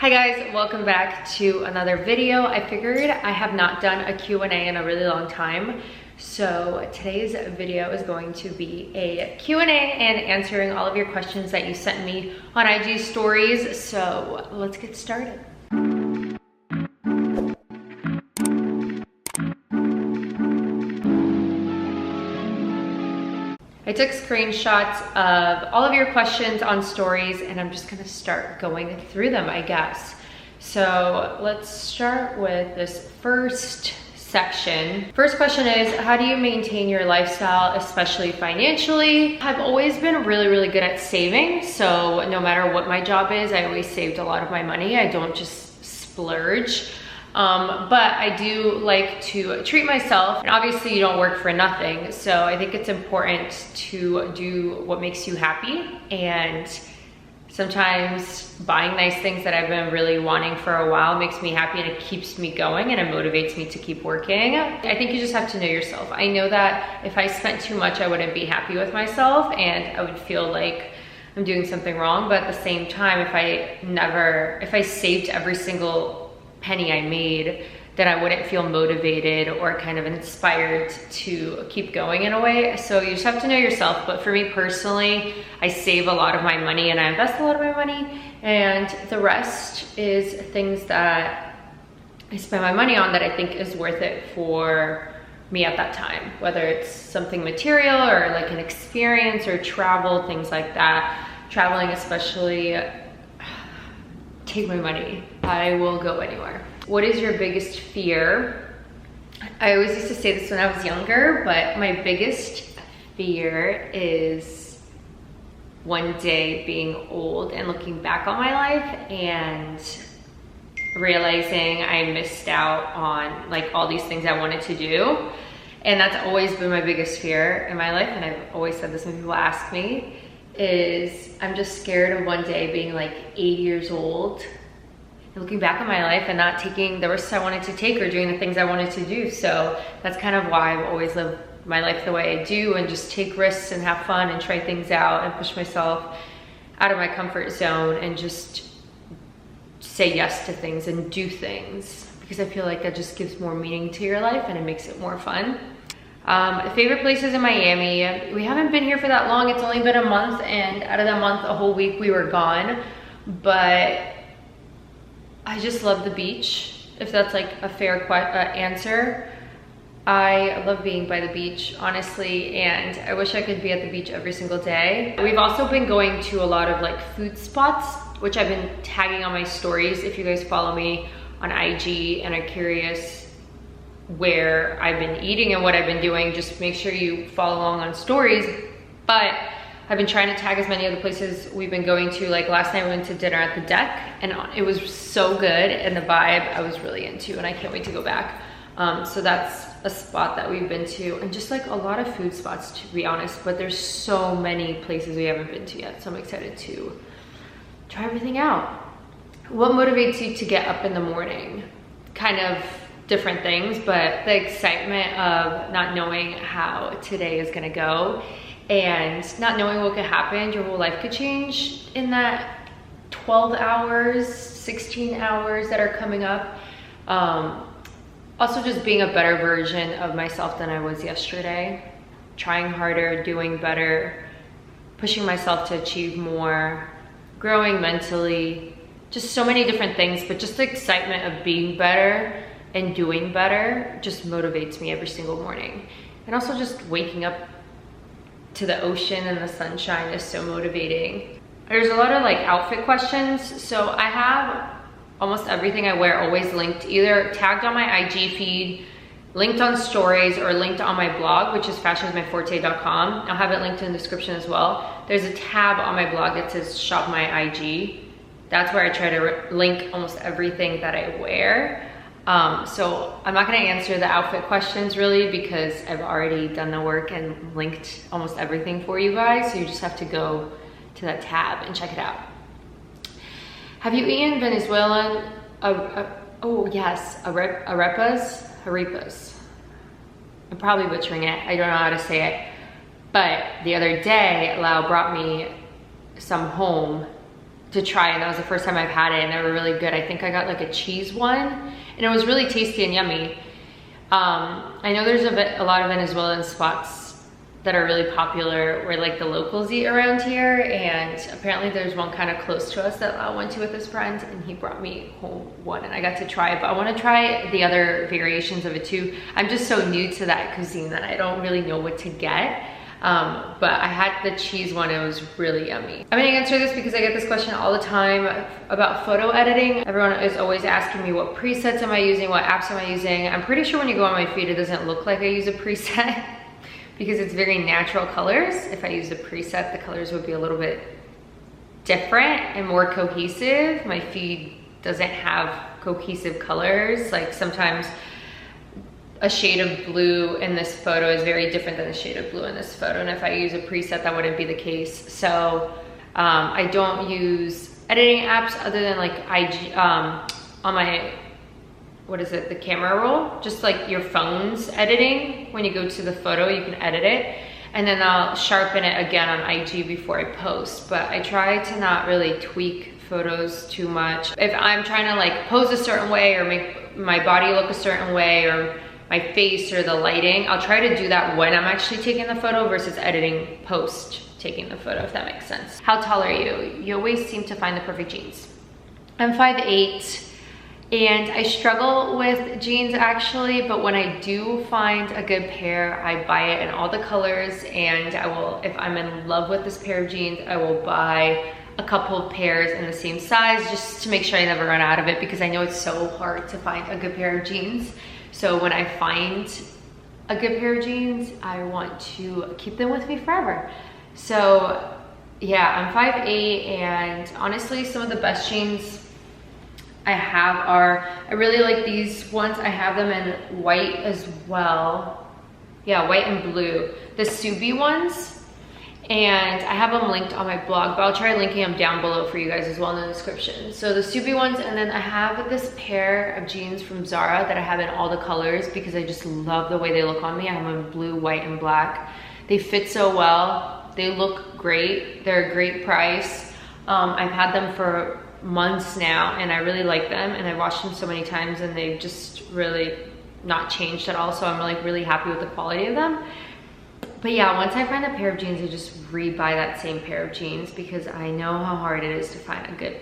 Hi guys, welcome back to another video. I figured I have not done a Q&A in a really long time. So today's video is going to be a Q&A and answering all of your questions that you sent me on IG stories. So let's get started. I took screenshots of all of your questions on stories and I'm just gonna start going through them, I guess. So let's start with this first section. First question is, how do you maintain your lifestyle, especially financially? I've always been really good at saving. So no matter what my job is, I always saved a lot of my money. I don't just splurge. But I do like to treat myself, and obviously you don't work for nothing. So I think it's important to do what makes you happy, and sometimes buying nice things that I've been really wanting for a while makes me happy and it keeps me going and it motivates me to keep working. I think you just have to know yourself. I know that if I spent too much, I wouldn't be happy with myself and I would feel like I'm doing something wrong. But at the same time, if I saved every single penny I made, then I wouldn't feel motivated or kind of inspired to keep going in a way. So you just have to know yourself. But for me personally, I save a lot of my money and I invest a lot of my money, and the rest is things that I spend my money on that I think is worth it for me at that time, whether it's something material or like an experience or travel, things like that. Traveling especially, take my money. I will go anywhere. What is your biggest fear? I always used to say this when I was younger, but my biggest fear is one day being old and looking back on my life and realizing I missed out on like all these things I wanted to do. And that's always been my biggest fear in my life. And I've always said this when people ask me, is I'm just scared of one day being like 80 years old and looking back on my life and not taking the risks I wanted to take or doing the things I wanted to do. So that's kind of why I've always lived my life the way I do, and just take risks and have fun and try things out and push myself out of my comfort zone and just say yes to things and do things, because I feel like that just gives more meaning to your life and it makes it more fun. Favorite places in Miami. We haven't been here for that long. It's only been a month, and out of that month, a whole week we were gone. But I just love the beach, if that's like a fair answer. I love being by the beach, honestly, and I wish I could be at the beach every single day. We've also been going to a lot of like food spots, which I've been tagging on my stories. If you guys follow me on IG and are curious where I've been eating and what I've been doing, just make sure you follow along on stories. But I've been trying to tag as many of the places we've been going to. Like last night we went to dinner at the Deck and it was so good, and the vibe I was really into, and I can't wait to go back. So that's a spot that we've been to, and just like a lot of food spots, to be honest, but there's so many places we haven't been to yet. So I'm excited to try everything out. What motivates you to get up in the morning? Kind of different things, but the excitement of not knowing how today is gonna go and not knowing what could happen. Your whole life could change in that 12 hours, 16 hours that are coming up. Also just being a better version of myself than I was yesterday. Trying harder, doing better, pushing myself to achieve more, growing mentally, just so many different things, but just the excitement of being better and doing better just motivates me every single morning. And also just waking up to the ocean and the sunshine is so motivating. There's a lot of like outfit questions. So I have almost everything I wear always linked, either tagged on my IG feed, linked on stories, or linked on my blog, which is fashionsmyforte.com. I'll have it linked in the description as well. There's a tab on my blog that says shop my IG. That's where I try to link almost everything that I wear. So I'm not gonna answer the outfit questions really, because I've already done the work and linked almost everything for you guys. So you just have to go to that tab and check it out. Have you eaten Venezuelan, oh yes, arepas? I'm probably butchering it. I don't know how to say it. But the other day, Lau brought me some home to try, and that was the first time I've had it, and they were really good. I think I got like a cheese one, and it was really tasty and yummy. I know there's a lot of Venezuelan spots that are really popular where like the locals eat around here, and apparently there's one kind of close to us that I went to with his friend, and he brought me home one and I got to try it, but I want to try the other variations of it too. I'm just so new to that cuisine that I don't really know what to get. But I had the cheese one, it was really yummy. I'm gonna answer this because I get this question all the time about photo editing. Everyone is always asking me what presets am I using, what apps am I using. I'm pretty sure when you go on my feed, it doesn't look like I use a preset because it's very natural colors. If I used a preset, the colors would be a little bit different and more cohesive. My feed doesn't have cohesive colors. Like sometimes a shade of blue in this photo is very different than a shade of blue in this photo. And if I use a preset, that wouldn't be the case. So I don't use editing apps other than like IG, on my, what is it, the camera roll, just like your phone's editing. When you go to the photo, you can edit it. And then I'll sharpen it again on IG before I post. But I try to not really tweak photos too much. If I'm trying to like pose a certain way or make my body look a certain way or my face or the lighting, I'll try to do that when I'm actually taking the photo versus editing post taking the photo, if that makes sense. How tall are you? You always seem to find the perfect jeans. I'm 5'8". And I struggle with jeans actually, but when I do find a good pair, I buy it in all the colors, and I will, if I'm in love with this pair of jeans, I will buy a couple of pairs in the same size just to make sure I never run out of it, because I know it's so hard to find a good pair of jeans. So when I find a good pair of jeans, I want to keep them with me forever. So yeah, I'm 5'8", and honestly, some of the best jeans I have are, I really like these ones. I have them in white as well. Yeah, white and blue. The Subi ones. And I have them linked on my blog, but I'll try linking them down below for you guys as well in the description. So the Subi ones, and then I have this pair of jeans from Zara that I have in all the colors because I just love the way they look on me. I have them in blue, white, and black. They fit so well. They look great. They're a great price. I've had them for months now, and I really like them, and I've washed them so many times, and they've just really not changed at all. So I'm like really happy with the quality of them. But yeah, once I find a pair of jeans, I just rebuy that same pair of jeans because I know how hard it is to find a good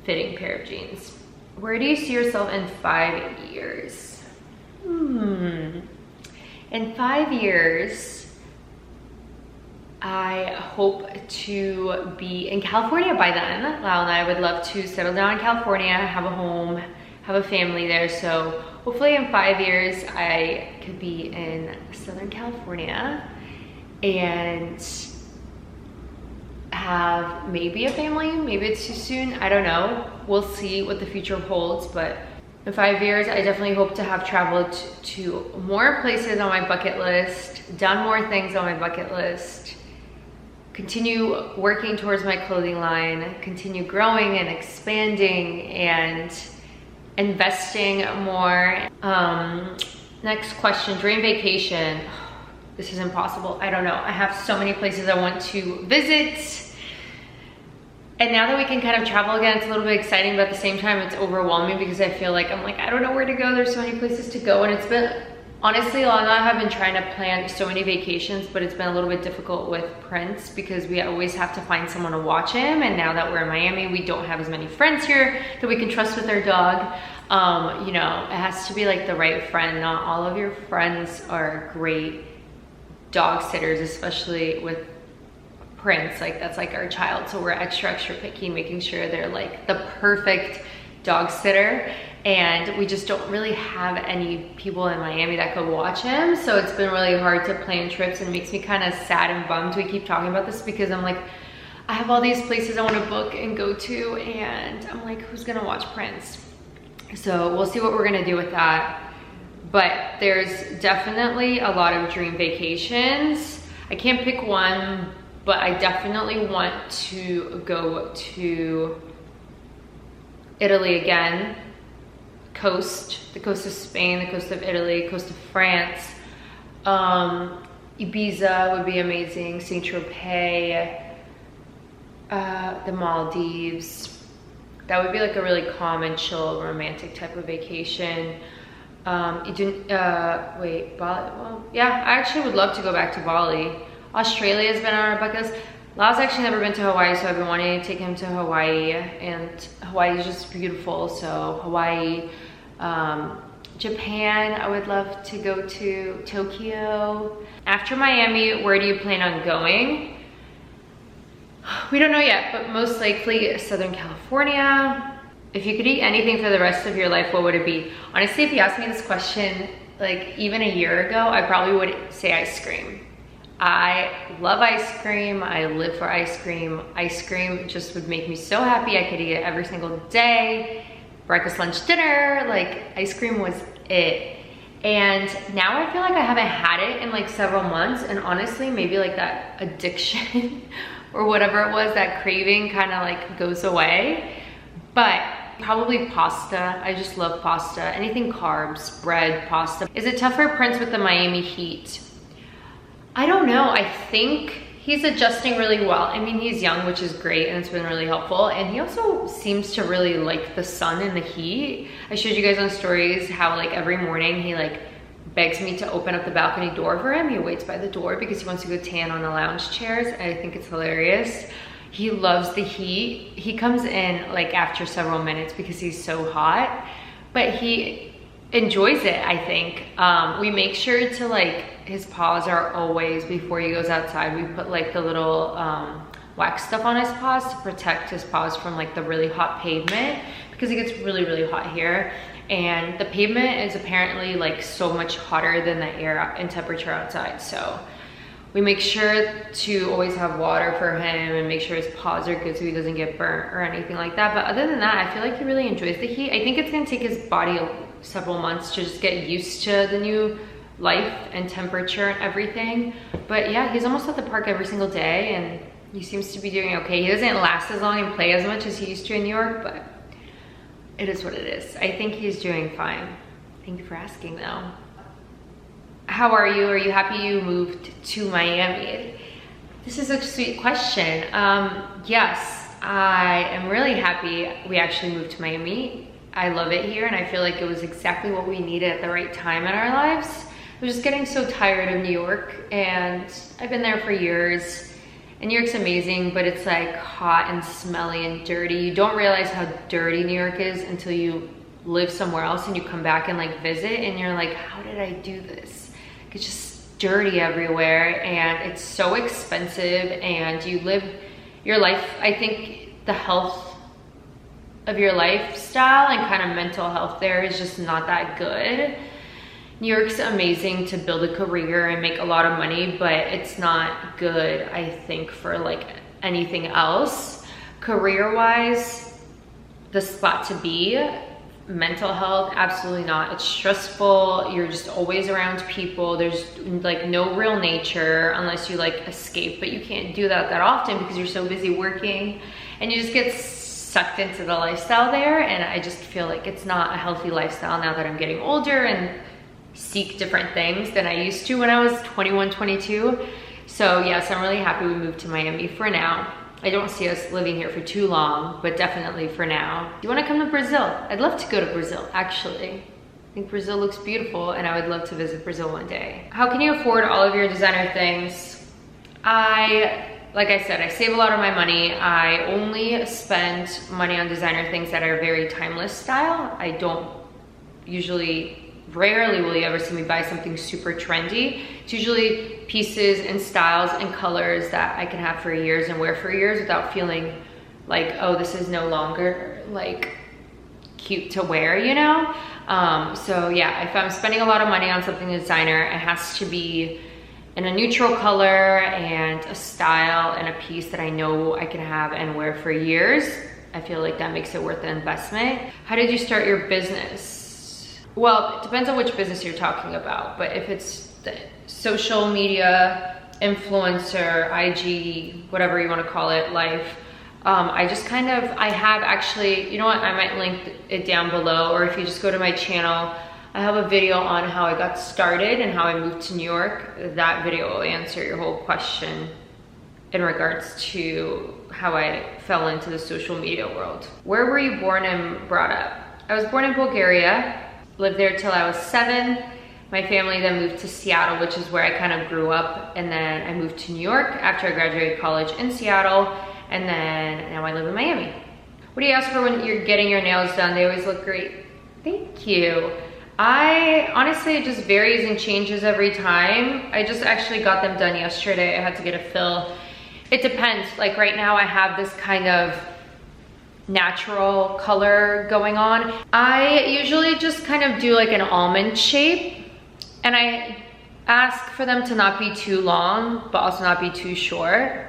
fitting pair of jeans. Where do you see yourself in 5 years? In 5 years, I hope to be in California by then. Lyle and I would love to settle down in California, have a home, have a family there. So hopefully in 5 years, I could be in Southern California and have maybe a family. Maybe it's too soon, I don't know. We'll see what the future holds, but in 5 years, I definitely hope to have traveled to more places on my bucket list, done more things on my bucket list, continue working towards my clothing line, continue growing and expanding and investing more. Next question, dream vacation. This is impossible, I don't know. I have so many places I want to visit. And now that we can kind of travel again, it's a little bit exciting, but at the same time, it's overwhelming because I feel like I don't know where to go. There's so many places to go, and it's been, honestly, Lana and I have been trying to plan so many vacations, but it's been a little bit difficult with Prince because we always have to find someone to watch him. And now that we're in Miami, we don't have as many friends here that we can trust with our dog. You know, it has to be like the right friend. Not all of your friends are great dog sitters, especially with Prince. Like, that's like our child, so we're extra picky, making sure they're like the perfect dog sitter. And we just don't really have any people in Miami that could watch him, so it's been really hard to plan trips, and it makes me kind of sad and bummed we keep talking about this because I'm like, I have all these places I want to book and go to, and I'm like, who's gonna watch Prince? So we'll see what we're gonna do with that. But there's definitely a lot of dream vacations. I can't pick one, but I definitely want to go to Italy again. The coast of Spain, the coast of Italy, coast of France. Ibiza would be amazing, Saint-Tropez. The Maldives. That would be like a really calm and chill, romantic type of vacation. You didn't, wait, Bali? Well, yeah, I actually would love to go back to Bali. Australia has been on our bucket list. Lao's actually never been to Hawaii, so I've been wanting to take him to Hawaii, and Hawaii is just beautiful. So Hawaii, Japan, I would love to go to Tokyo. After Miami, where do you plan on going? We don't know yet, but most likely Southern California. If you could eat anything for the rest of your life, what would it be? Honestly, if you asked me this question like even a year ago, I probably would say ice cream. I love ice cream. I live for ice cream. Ice cream just would make me so happy. I could eat it every single day. Breakfast, lunch, dinner, like ice cream was it. And now I feel like I haven't had it in like several months, and honestly, maybe like that addiction or whatever it was, that craving kind of like goes away. But probably pasta. I just love pasta. Anything carbs, bread, pasta. Is it tough for Prince with the Miami heat? I don't know. I think he's adjusting really well. I mean, he's young, which is great, and it's been really helpful. And he also seems to really like the sun and the heat. I showed you guys on stories how like every morning he like begs me to open up the balcony door for him. He waits by the door because he wants to go tan on the lounge chairs. I think it's hilarious. He loves the heat. He comes in like after several minutes because he's so hot, but he enjoys it, I think. We make sure to like, his paws are always, before he goes outside, we put like the little wax stuff on his paws to protect his paws from like the really hot pavement, because it gets really, really hot here. And the pavement is apparently like so much hotter than the air and temperature outside. So we make sure to always have water for him and make sure his paws are good so he doesn't get burnt or anything like that. But other than that, I feel like he really enjoys the heat. I think it's gonna take his body several months to just get used to the new life and temperature and everything. But yeah, he's almost at the park every single day, and he seems to be doing okay. He doesn't last as long and play as much as he used to in New York, but it is what it is. I think he's doing fine. Thank you for asking though. How are you? Are you happy you moved to Miami? This is a sweet question. Yes, I am really happy we actually moved to Miami. I love it here, and I feel like it was exactly what we needed at the right time in our lives. I was just getting so tired of New York, and I've been there for years. And New York's amazing, but it's like hot and smelly and dirty. You don't realize how dirty New York is until you live somewhere else and you come back and like visit, and you're like, how did I do this? It's just dirty everywhere, and it's so expensive, and you live your life, I think the health of your lifestyle and kind of mental health there is just not that good. New York's amazing to build a career and make a lot of money, but it's not good, I think, for like anything else. Career-wise, the spot to be. Mental health, absolutely not. It's stressful. You're just always around people. There's like no real nature unless you like escape, but you can't do that often because you're so busy working, and you just get sucked into the lifestyle there. And I just feel like it's not a healthy lifestyle now that I'm getting older and seek different things than I used to when I was 21, 22. So yes, I'm really happy we moved to Miami for now. I don't see us living here for too long, but definitely for now. Do you want to come to Brazil? I'd love to go to Brazil, actually. I think Brazil looks beautiful, and I would love to visit Brazil one day. How can you afford all of your designer things? Like I said, I save a lot of my money. I only spend money on designer things that are very timeless style. I don't rarely will you ever see me buy something super trendy. It's usually pieces and styles and colors that I can have for years and wear for years without feeling like, oh, this is no longer like cute to wear, you know? So yeah, if I'm spending a lot of money on something designer, it has to be in a neutral color and a style and a piece that I know I can have and wear for years. I feel like that makes it worth the investment. How did you start your business? Well, it depends on which business you're talking about, but if it's the social media, influencer, IG, whatever you want to call it, life, I have actually, you know what, I might link it down below, or if you just go to my channel, I have a video on how I got started and how I moved to New York. That video will answer your whole question in regards to how I fell into the social media world. Where were you born and brought up? I was born in Bulgaria, lived there till I was 7. My family then moved to Seattle, which is where I kind of grew up. And then I moved to New York after I graduated college in Seattle. And then now I live in Miami. What do you ask for when you're getting your nails done? They always look great. Thank you. Honestly, it just varies and changes every time. I just actually got them done yesterday. I had to get a fill. It depends. Like right now I have this kind of natural color going on. I usually just kind of do like an almond shape, and I ask for them to not be too long, but also not be too short.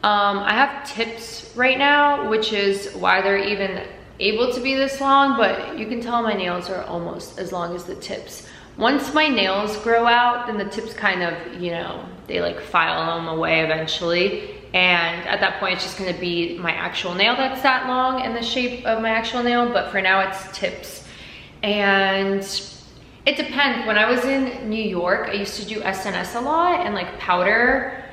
I have tips right now, which is why they're even able to be this long, but you can tell my nails are almost as long as the tips. Once my nails grow out, then the tips kind of, you know, they like file them away eventually. And at that point, it's just gonna be my actual nail that's that long in the shape of my actual nail, but for now it's tips. And it depends. When I was in New York, I used to do SNS a lot and like powder,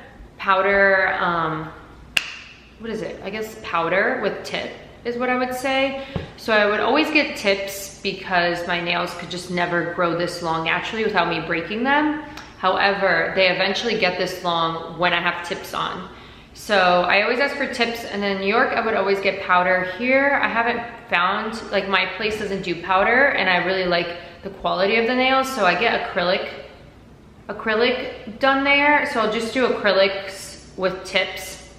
what is it? I guess powder with tip is what I would say. So I would always get tips because my nails could just never grow this long naturally without me breaking them. However, they eventually get this long when I have tips on. So I always ask for tips, and then in New York, I would always get powder. Here, I haven't found, like my place doesn't do powder, and I really like the quality of the nails, so I get acrylic done there. So I'll just do acrylics with tips.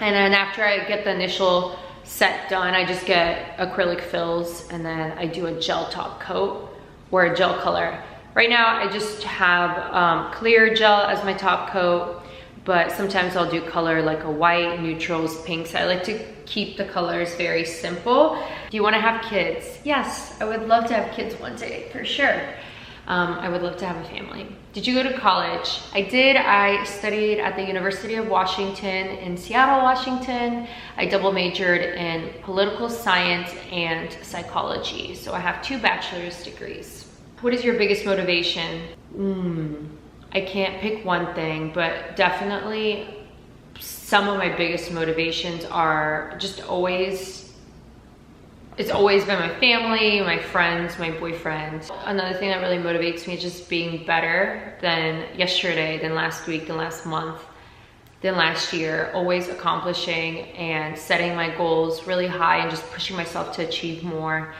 And then after I get the initial set done, I just get acrylic fills, and then I do a gel top coat or a gel color. Right now, I just have clear gel as my top coat, but sometimes I'll do color like a white, neutrals, pinks. I like to keep the colors very simple. Do you wanna have kids? Yes, I would love to have kids one day, for sure. I would love to have a family. Did you go to college? I did. I studied at the University of Washington in Seattle, Washington. I double majored in political science and psychology. So I have 2 bachelor's degrees. What is your biggest motivation? I can't pick one thing, but definitely some of my biggest motivations are just it's always been my family, my friends, my boyfriend. Another thing that really motivates me is just being better than yesterday, than last week, than last month, than last year. Always accomplishing and setting my goals really high and just pushing myself to achieve more.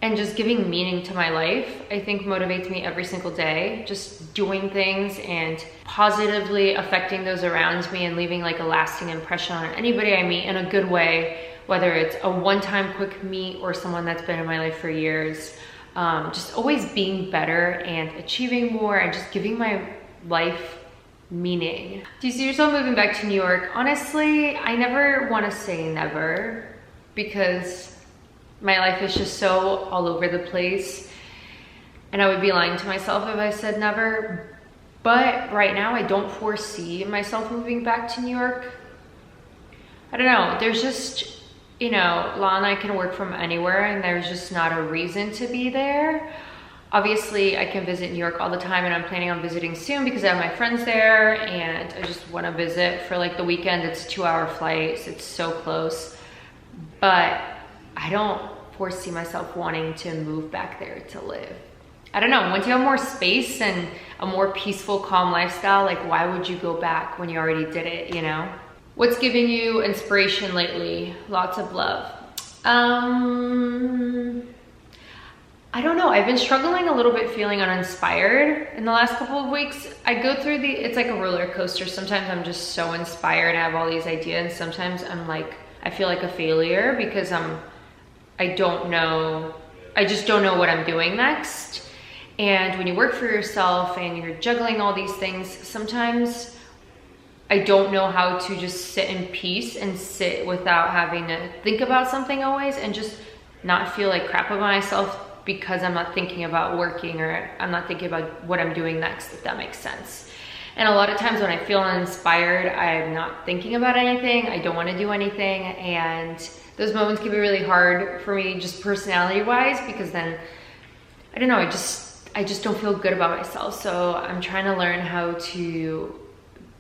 And just giving meaning to my life, I think motivates me every single day. Just doing things and positively affecting those around me and leaving like a lasting impression on anybody I meet in a good way, whether it's a one-time quick meet or someone that's been in my life for years. Just always being better and achieving more and just giving my life meaning. Do you see yourself moving back to New York? Honestly, I never want to say never, because my life is just so all over the place, and I would be lying to myself if I said never. But right now, I don't foresee myself moving back to New York. I don't know, there's just, you know, Law and I can work from anywhere, and there's just not a reason to be there. Obviously, I can visit New York all the time, and I'm planning on visiting soon because I have my friends there, and I just want to visit for like the weekend. It's a 2-hour flight, so it's so close. But I don't foresee myself wanting to move back there to live. I don't know, once you have more space and a more peaceful, calm lifestyle, like why would you go back when you already did it, you know? What's giving you inspiration lately? Lots of love. I don't know, I've been struggling a little bit feeling uninspired in the last couple of weeks. I go through it's like a roller coaster. Sometimes I'm just so inspired, I have all these ideas, and sometimes I'm like, I feel like a failure because I just don't know what I'm doing next. And when you work for yourself and you're juggling all these things, sometimes I don't know how to just sit in peace and sit without having to think about something always, and just not feel like crap about myself because I'm not thinking about working, or I'm not thinking about what I'm doing next, if that makes sense. And a lot of times when I feel uninspired, I'm not thinking about anything, I don't want to do anything, and those moments can be really hard for me just personality wise, because then, I don't know, I just don't feel good about myself. So I'm trying to learn how to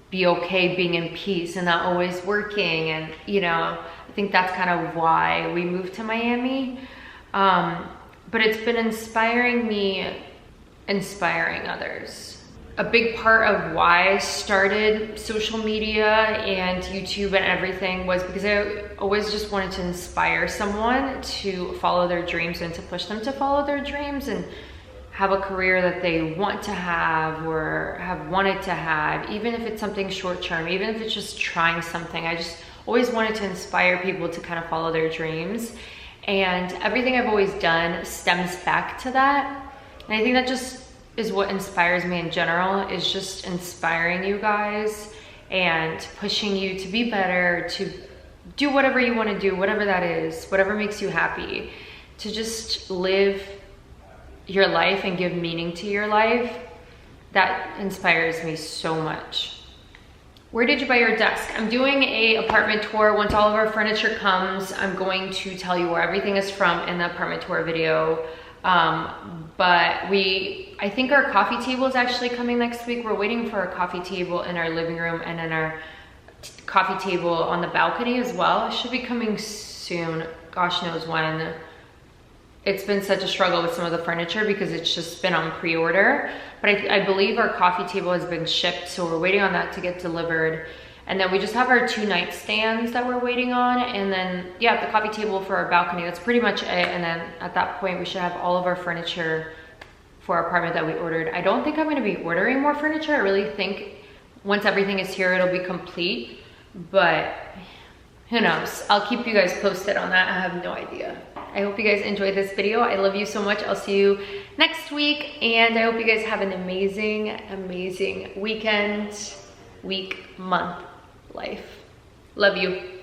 be okay being in peace and not always working. And, you know, I think that's kind of why we moved to Miami. But it's been inspiring me, inspiring others. A big part of why I started social media and YouTube and everything was because I always just wanted to inspire someone to follow their dreams and to push them to follow their dreams and have a career that they want to have or have wanted to have, even if it's something short term, even if it's just trying something. I just always wanted to inspire people to kind of follow their dreams. And everything I've always done stems back to that. And I think that just is what inspires me in general, is just inspiring you guys and pushing you to be better, to do whatever you want to do, whatever that is, whatever makes you happy, to just live your life and give meaning to your life. That inspires me so much. Where did you buy your desk? I'm doing a apartment tour. Once all of our furniture comes, I'm going to tell you where everything is from in the apartment tour video. But I think our coffee table is actually coming next week. We're waiting for a coffee table in our living room and then our coffee table on the balcony as well. It should be coming soon. Gosh knows when. It's been such a struggle with some of the furniture because it's just been on pre-order. But I believe our coffee table has been shipped, so we're waiting on that to get delivered. And then we just have our 2 nightstands that we're waiting on. And then, yeah, the coffee table for our balcony. That's pretty much it. And then at that point, we should have all of our furniture for our apartment that we ordered. I don't think I'm gonna be ordering more furniture. I really think once everything is here, it'll be complete. But who knows? I'll keep you guys posted on that. I have no idea. I hope you guys enjoyed this video. I love you so much. I'll see you next week. And I hope you guys have an amazing, amazing weekend, week, month, life. Love you.